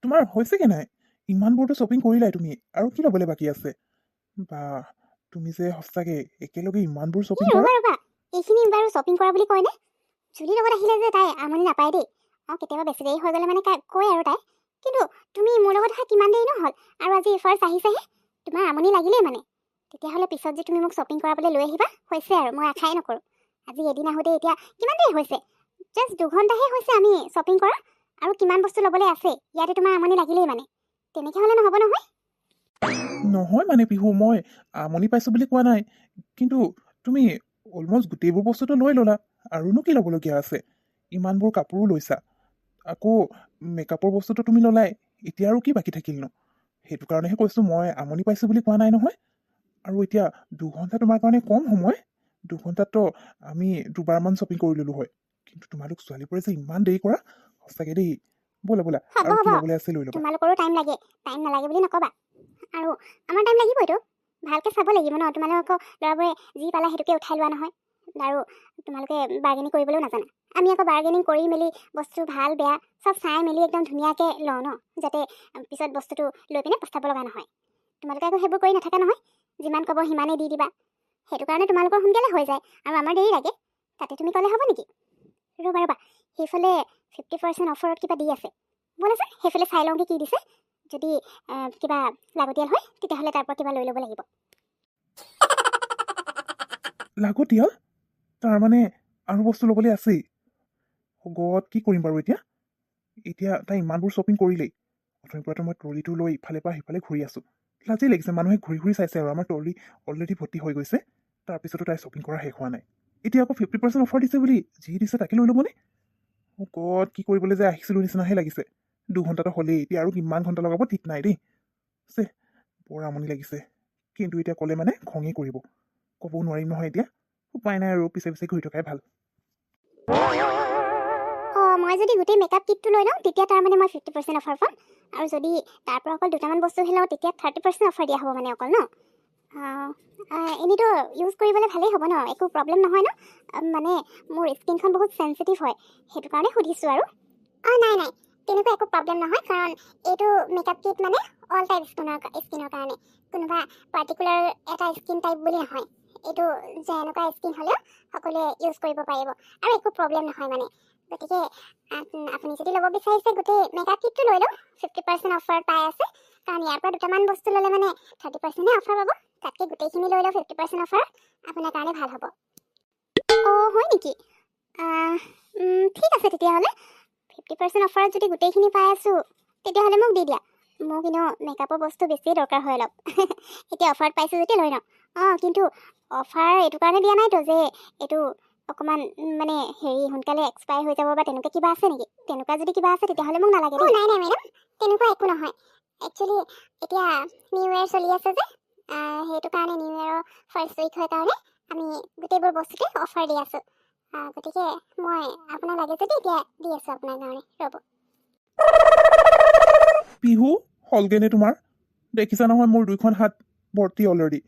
তোমাৰ হৈছেগে নাই? ইমানবোৰতো শ্বপিং কৰিলাই তুমি, আৰু কি ল'বলৈ বাকী আছে? বা তুমি যে সঁচাকে একেলগে ইমানবোৰ শ্বপিং কৰা? ৰ'বা এইখিনি বাৰু শ্বপিং কৰা বুলি কয়নে? জুলিৰ লগত আহিলে যে তাই আমনি নাপায় দেই। কেতিয়াবা বেছি দেৰি হৈ গ'লে মানে কয় আৰু তাই। কিন্তু তুমি মোৰ লগত অহা কিমান দেৰি নহ'ল, আৰু আজি ফাৰ্ষ্ট আহিছেহে। তোমাৰ আমনি লাগিলেই মানে। তেতিয়াহ'লে পিছত যে তুমি মোক শ্বপিং কৰাবলৈ লৈ আহিবা, হৈছে আৰু মই আশাই নকৰোঁ। আজি এদিন আহোঁতে এতিয়া কিমান দেৰি হৈছে? জাষ্ট 2 ঘণ্টাহে হৈছে আমি শ্বপিং কৰা, আৰু কিমান বস্তু ল'বলৈ আছে। ইয়াতে তোমাৰ আমনি লাগিলেই মানে। তেনেকৈ হ'লে নহ'ব নহয়। নহয় মানে পিহু, মই আমনি পাইছোঁ বুলি কোৱা নাই, কিন্তু তুমি অলমষ্ট গোটেইবোৰ বস্তুটো লৈ ল'লা, আৰুনো কি ল'বলগীয়া আছে? ইমানবোৰ কাপোৰো লৈছা, আকৌ মেকআপৰ বস্তুটো তুমি ল'লাই, এতিয়া আৰু কি বাকী থাকিলনো? সেইটো কাৰণেহে কৈছোঁ, মই আমনি পাইছোঁ বুলি কোৱা নাই নহয়। আৰু এতিয়া 2 ঘণ্টা তোমাৰ কাৰণে কম সময়। 2 ঘণ্টাততো আমি দুবাৰমান শ্বপিং কৰি ল'লোঁ হয়, কিন্তু তোমালোক ছোৱালীবোৰে যে ইমান দেৰি কৰা, সঁচাকে দেই। ব'লা ব'লা, হ'ব আৰু কি হ'ব, ল'বলৈ আছে লৈ ল'বা। তোমালোকৰো টাইম লাগে, টাইম নালাগে বুলি নক'বা। আৰু আমাৰ টাইম লাগিবইতো, ভালকৈ চাব লাগিব ন। তোমালোক আকৌ ল'ৰাবোৰে যি পালা সেইটোকে উঠাই লোৱা নহয়, আৰু তোমালোকে বাৰ্গেনিং কৰিবলৈও নাজানা। আমি আকৌ বাৰ্গেনিং কৰি মেলি বস্তু ভাল বেয়া চব চাই মেলি একদম ধুনীয়াকৈ লওঁ ন, যাতে পিছত বস্তুটো লৈ পিনে পস্তাব লগা নহয়। তোমালোকে আকৌ সেইবোৰ কৰি নাথাকা নহয়, যিমান ক'ব সিমানেই দি দিবা। সেইটো কাৰণে তোমালোকৰ সোনকালে হৈ যায়, আৰু আমাৰ দেৰি লাগে। তাতে তুমি ক'লে হ'ব নেকি? ৰ'বা, সেইফালে 50% অফাৰত কিবা দি আছে। ব'লাচোন সেইফালে চাই লওঁগৈ কি দিছে। যদি কিবা লাগতিয়াল হয় তেতিয়াহ'লে তাৰ পৰা কিবা লৈ ল'ব লাগিব। লাগতিয়াল? তাৰমানে আৰু বস্তু ল'বলৈ আছেই? গত কি কৰিম বাৰু এতিয়া? এতিয়া তাই ইমানবোৰ শ্বপিং কৰিলেই। অথনিৰ পৰাতো মই ট্ৰলিটো লৈ ইফালে পৰা সিফালে ঘূৰি আছোঁ। লাজেই লাগিছে, মানুহে ঘূৰি ঘূৰি চাইছে, আৰু আমাৰ ট্ৰলি অলৰেডি ভৰ্তি হৈ গৈছে। তাৰপিছতো তাই শ্বপিং কৰা শেষ হোৱা নাই। এতিয়া আকৌ 50% অফাৰ দিছে বুলি যি দিছে তাকে লৈ ল'বনে? গত কি কৰিবলৈ যে আহিছিলোঁ নিচিনাহে লাগিছে। 2 ঘণ্টাটো হ'লেই, এতিয়া আৰু কিমান ঘণ্টা লগাব ঠিক নাই দেই। বৰ আমনি লাগিছে, কিন্তু এতিয়া ক'লে মানে খঙেই কৰিব। ক'বও নোৱাৰিম নহয় এতিয়া। উপায় নাই, আৰু পিছে পিছে ঘূৰি থকাই ভাল। মই যদি গোটেই মেকআপ কিটটো লৈ লওঁ তেতিয়া তাৰমানে মই 50% অফাৰ পাম, আৰু যদি তাৰ পৰা অকল দুটামান বস্তুহে লওঁ তেতিয়া 30% অফাৰ দিয়া হ'ব মানে অকল ন। এনেইতো ইউজ কৰিবলৈ ভালেই হ'ব ন, একো প্ৰব্লেম নহয় ন? মানে মোৰ স্কিনখন বহুত চেঞ্চিটিভ হয়, সেইটো কাৰণে সুধিছোঁ আৰু। নাই, তেনেকুৱা একো প্ৰব্লেম নহয়, কাৰণ এইটো মেকআপ কিট মানে অল টাইপ স্কিনৰ কাৰণে, কোনোবা পাৰ্টিকুলাৰ এটা স্কিন টাইপ বুলি নহয়। এইটো যে এনেকুৱা স্কিন হ'লেও সকলোৱে ইউজ কৰিব পাৰিব, আৰু একো প্ৰব্লেম নহয় মানে। গতিকে আপুনি যদি ল'ব বিচাৰিছে গোটেই মেকআপ কিটটো লৈ লওক, 50% অফাৰ পাই আছে। কাৰণ ইয়াৰ পৰা দুটামান বস্তু ল'লে মানে 30% অফাৰ পাব। তাতকৈ গোটেইখিনি লৈ লওক 50% অফাৰ, আপোনাৰ কাৰণে ভাল হ'ব। হয় নেকি? ঠিক আছে তেতিয়াহ'লে। 50% অফাৰত যদি গোটেইখিনি পাই আছোঁ তেতিয়াহ'লে মোক দি দিয়া। মোক এনেও মেকআপৰ বস্তু বেছিয়ে দৰকাৰ হয় অলপ। এতিয়া অফাৰত পাইছোঁ যেতিয়া লৈ লওঁ। কিন্তু অফাৰ এইটো কাৰণে দিয়া নাইতো যে এইটো অকণমান মানে সোনকালে এক্সপায়াৰ হৈ যাব বা তেনেকুৱা কিবা আছে নেকি? তেনেকুৱা যদি কিবা আছে তেতিয়াহ'লে মোক নালাগে দেই। নাই মেডাম, তেনেকুৱা একো নহয়। একচুৱেলি এতিয়া নিউ ইয়েৰ চলি আছে যে, সেইটো কাৰণে নিউ ইয়েৰৰ ফাৰ্ষ্ট উইক হয় কাৰণে আমি গোটেইবোৰ বস্তুতে অফাৰ দি আছোঁ। গতিকে মই আপোনাক লাগে যদি এতিয়া দি আছোঁ আপোনাৰ কাৰণে। ৰ'ব। পিহু, হ'লগেনে তোমাৰ? দেখিছা নহয় মোৰ 2খন হাত ভৰ্তি অলৰেডি।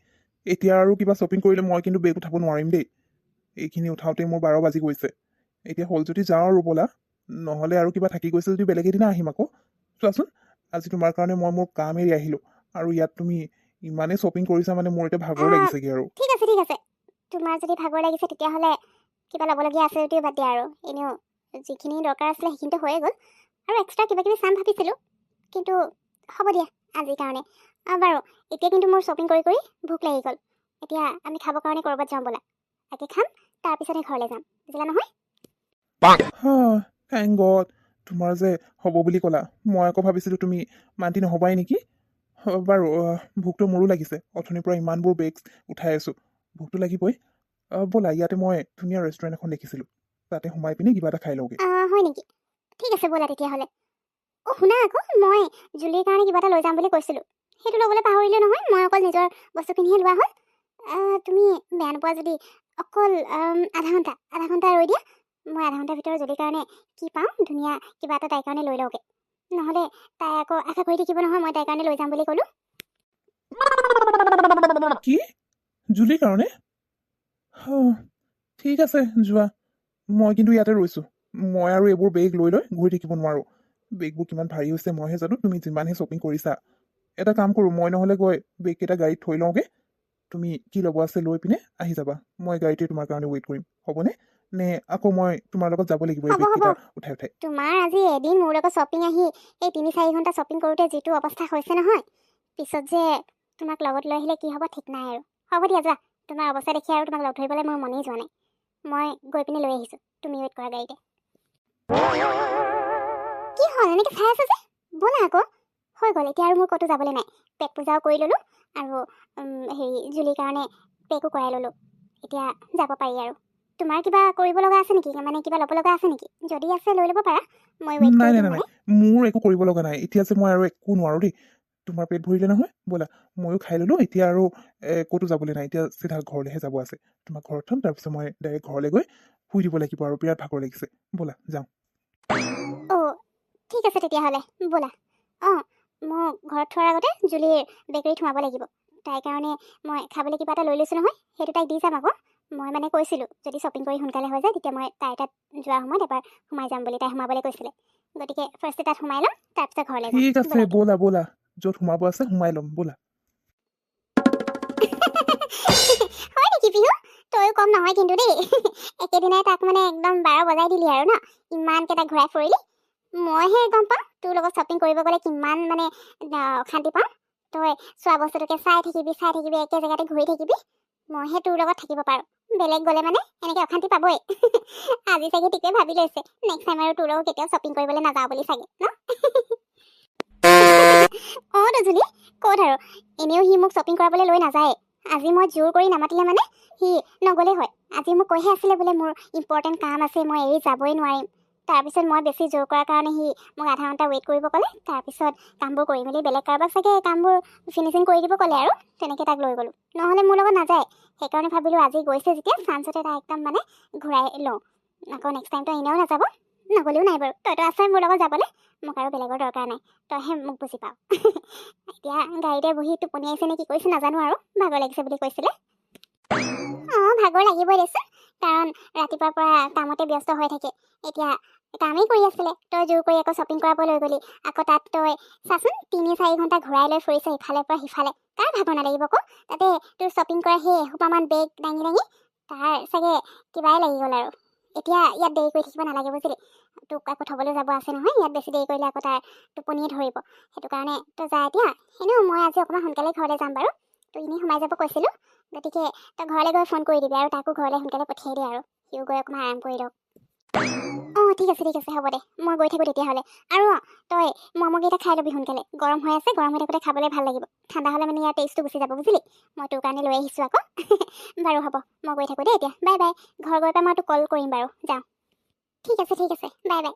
এতিয়া আৰু কিবা শ্বপিং কৰিলে মই কিন্তু বেগ উঠাব নোৱাৰিম দেই। এইখিনি উঠাওঁতে মোৰ 12 বাজি গৈছে। এতিয়া হ'ল যদি যাওঁ আৰু ব'লা, নহ'লে আৰু কিবা থাকি গৈছে যদি বেলেগ এদিনা আহিম আকৌ। চোৱাচোন, আজি তোমাৰ কাৰণে মই মোৰ কাম এৰি আহিলোঁ, আৰু ইয়াত তুমি ইমানেই শ্বপিং কৰিছা মানে মোৰ এতিয়া ভাগৰ লাগিছেগৈ আৰু। ঠিক আছে। তোমাৰ যদি ভাগৰ লাগিছে তেতিয়াহ'লে কিবা ল'বলগীয়া আছে যদিও বাদ দিয়া আৰু। এনেও যিখিনি দৰকাৰ আছিলে সেইখিনিতো হৈয়ে গ'ল, আৰু এক্সট্ৰা কিবা কিবি চাম ভাবিছিলোঁ, কিন্তু হ'ব দিয়া আজিৰ কাৰণে। বাৰু এতিয়া কিন্তু মোৰ শ্বপিং কৰি ভোক লাগি গ'ল। এতিয়া আমি খাবৰ কাৰণে ক'ৰবাত যাওঁ ব'লা। তাকে খাম, তাৰপিছতহে ঘৰলৈ যাম, বুজিলা নহয়? থেংক গড, তোমাৰ যে হ'ব বুলি ক'লা। মই আকৌ ভাবিছিলোঁ তুমি মান্তি নহ'বাই নেকি। বাৰু, ভোকটো মোৰো লাগিছে। অথনিৰ পৰা ইমানবোৰ বেগ উঠাই আছোঁ, ভোকটো লাগিবই। ব'লা, ইয়াতে মই ধুনীয়া ৰেষ্টুৰেণ্ট এখন দেখিছিলোঁ, তাতে সোমাই পিনে কিবা এটা খাই লওঁগৈ। হয় নেকি? ঠিক আছে ব'লা তেতিয়াহ'লে। শুনা আকৌ, মই জুলিৰ কাৰণে কিবা এটা লৈ যাম বুলি কৈছিলোঁ, সেইটো ল'বলৈ পাহৰিলোঁ নহয়। মই অকল নিজৰ বস্তুখিনিহে লোৱা হ'ল। তুমি বেয়া নোপোৱা যদি অকল আধা ঘণ্টা ৰৈ দিয়া। মই আধা ঘণ্টাৰ ভিতৰত জুলিৰ কাৰণে কি পাওঁ ধুনীয়া কিবা এটা তাইৰ কাৰণে লৈ লওঁগৈ। নহ'লে তাই আকৌ আশা কৰি থাকিব নহয় মই তাইৰ কাৰণে লৈ যাম বুলি ক'লোঁ। কি? জুলিৰ কাৰণে? ঠিক আছে, যোৱা। মই কিন্তু ইয়াতে ৰৈছোঁ। মই আৰু এইবোৰ বেগ লৈ ঘূৰি থাকিব নোৱাৰোঁ। বেগবোৰ কিমান ভাৰী হৈছে মইহে জানো, তুমি যিমানহে শ্বপিং কৰিছা। এটা কাম কৰোঁ, মই নহ'লে গৈ বেগকেইটা গাড়ীত থৈ লওঁগৈ। তুমি কি ল'ব আছে লৈ পিনে আহি যাবা। মই গাড়ীতে তোমাৰ কাৰণে ৱেইট কৰিম, হ'বনে? নে আকৌ মই তোমাৰ লগত যাব লাগিব এই হ'ব হ'ব। বেগকেইটা উঠাই উঠাই? তোমাৰ আজি এদিন মোৰ লগত শ্বপিং আহি এই 3-4 ঘণ্টা শ্বপিং কৰোঁতে যিটো অৱস্থা হৈছে নহয়, পিছত যে তোমাক লগত লৈ আহিলে কি হ'ব ঠিক নাই আৰু। হ'ব দিয়া যোৱা, তোমাৰ অৱস্থা দেখি আৰু তোমাক লগ ধৰিবলৈ মোৰ মনেই যোৱা নাই। মই গৈ পিনে লৈ আহিছোঁ, তুমি ৱেইট কৰা গাড়ীতে। কি হ'ল এনেকৈ চাই আছা যে? ব'লা আকৌ। হৈ গ'ল, এতিয়া আৰু মোৰ ক'তো যাবলৈ নাই। পেট পূজাও কৰি ল'লোঁ আৰু জুলিৰ কাৰণে পেকো কৰাই ল'লোঁ। এতিয়া যাব পাৰি আৰু। তোমাৰ কিবা কৰিব লগা আছে নেকি, মানে কিবা ল'ব লগা আছে নেকি? যদি আছে লৈ ল'ব পাৰা, মই ৱেইট নাই কৰি নাই দিম নাই নাই, মানে। মোৰ একো কৰিব লগা নাই। এতিয়া যে মই আৰু একো নোৱাৰোঁ দেই। তোমাৰ পেট ভৰিলে নহয়, ব'লা ময়ো খাই ল'লোঁ। এতিয়া আৰু ক'তো যাবলৈ নাই, এতিয়া চিধা ঘৰলৈহে যাব আছে। তোমাক ঘৰত থ'ম, তাৰপিছত মই ডাইৰেক্ট ঘৰলৈ গৈ শুই দিব লাগিব আৰু বিৰাট ভাগৰ লাগিছে। ব'লা যাওঁ। অ' ঠিক আছে তেতিয়াহ'লে, ব'লা। অঁ, মোক ঘৰত থোৱাৰ আগতে জুলিৰ বেকাৰীত সোমাব লাগিব। তাইৰ কাৰণে মই খাবলৈ কিবা এটা লৈ লৈছোঁ নহয়, সেইটো তাইক দি যাম আকৌ। মই মানে কৈছিলোঁ যদি শ্বপিং কৰি সোনকালে হৈ যায় তেতিয়া মই তাইৰ তাত যোৱাৰ সময়ত এবাৰ সোমাই যাম বুলি, তাই সোমাবলৈ কৈছিলে। গতিকে ফাৰ্ষ্টে তাত সোমাই ল'ম, তাৰপিছত ঘৰলৈ যাম। ঠিক আছে, ব'লা এতিয়া। ব'লা ব'লা, য'ত সোমাব আছে সোমাই ল'ম, ব'লা। হয় নেকি পিহু? তইও কম নহয় কিন্তু দেই। একেদিনাই তাক মানে একদম 12 বজাই দিলি আৰু ন? ইমানকেইটা ঘূৰাই ফুৰিলি। মইহে গম পাওঁ তোৰ লগত শ্বপিং কৰিব গ'লে কিমান মানে অশান্তি পাওঁ। তই চোৱা বস্তুটোকে চাই থাকিবি একে জেগাতে ঘূৰি থাকিবি। মইহে তোৰ লগত থাকিব পাৰোঁ। বেলেগ গ'লে মানে এনেকৈ অশান্তি পাবই। আজি চাগে ঠিকে ভাবি লৈছে নেক্সট টাইম আৰু তোৰ লগত কেতিয়াও শ্বপিং কৰিবলৈ নাযাওঁ বুলি চাগে ন? অঁ দুজনী ক'ত আৰু, এনেও সি মোক শ্বপিং কৰাবলৈ লৈ নাযায়। আজি মই জোৰ কৰি নামাতিলে মানে সি নগ'লেই হয়। আজি মোক কৈহে আছিলে বোলে মোৰ ইম্পৰ্টেণ্ট কাম আছে, মই এৰি যাবই নোৱাৰিম। তাৰপিছত মই বেছি জোৰ কৰাৰ কাৰণে সি মোক আধা ঘণ্টা ৱেইট কৰিব ক'লে। তাৰপিছত কামবোৰ কৰি মেলি বেলেগ কাৰোবাক চাগে কামবোৰ ফিনিচিং কৰি দিব ক'লে আৰু তেনেকৈ তাক লৈ গ'লোঁ। নহ'লে মোৰ লগত নাযায়। সেইকাৰণে ভাবিলোঁ আজি গৈছে যেতিয়া চান্সতে তাক একদম মানে ঘূৰাই লওঁ। আকৌ নেক্সট টাইমতো এনেও নাযাব, নগ'লেও নাই বাৰু। তইতো আছই মোৰ লগত যাবলৈ, মোক আৰু বেলেগৰ দৰকাৰ নাই। তইহে মোক বুজি পাওঁ। এতিয়া গাড়ীতে বহি টোপনি আহিছে নে কি কৰিছে নাজানো আৰু, ভাগৰ লাগিছে বুলি কৈছিলে। অঁ ভাগৰ লাগিবই দেচোন, কাৰণ ৰাতিপুৱাৰ পৰা কামতে ব্যস্ত হৈ থাকে। এতিয়া কামেই কৰি আছিলে, তই জোৰ কৰি আকৌ শ্বপিং কৰাব লৈ গ'লি। আকৌ তাত তই চাচোন 3-4 ঘণ্টা ঘূৰাই লৈ ফুৰিছে ইফালৰ পৰা সিফালে। কাৰ ভাগৰ নালাগিব ক? তাতে তোৰ শ্বপিং কৰা সেই এসোপামান বেগ দাঙি দাঙি তাৰ চাগে কিবাই লাগি গ'ল আৰু। এতিয়া ইয়াত দেৰি কৰি থাকিব নালাগে বুজিলি। তোক আকৌ থ'বলৈ যাব আছে নহয়, ইয়াত বেছি দেৰি কৰিলে আকৌ তাৰ টোপনিয়ে ধৰিব। সেইটো কাৰণে তই যা এতিয়া। এনেও মই আজি অকণমান সোনকালে ঘৰলৈ যাম বাৰু, তই এনেই সোমাই যাব কৈছিলোঁ। গতিকে তই ঘৰলৈ গৈ ফোন কৰি দিবি আৰু তাকো ঘৰলৈ সোনকালে পঠিয়াই দিয়ে আৰু সিও গৈ অকণমান আৰাম কৰি লওক। অঁ ঠিক আছে হ'ব দে, মই গৈ থাকোঁ তেতিয়াহ'লে। আৰু তই ম'ম'কেইটা খাই ল'বি সোনকালে, গৰম হৈ আছে, গৰম হৈ থাকোঁতে খাবলৈ ভাল লাগিব। ঠাণ্ডা হ'লে মানে ইয়াৰ টেষ্টটো গুচি যাব বুজিলি। মই তোৰ কাৰণে লৈ আহিছোঁ আকৌ। বাৰু হ'ব, মই গৈ থাকোঁ দেই এতিয়া, বাই বাই। ঘৰ গৈ পাই মই তোক কল কৰিম বাৰু, যাওঁ। ঠিক আছে বাই বাই।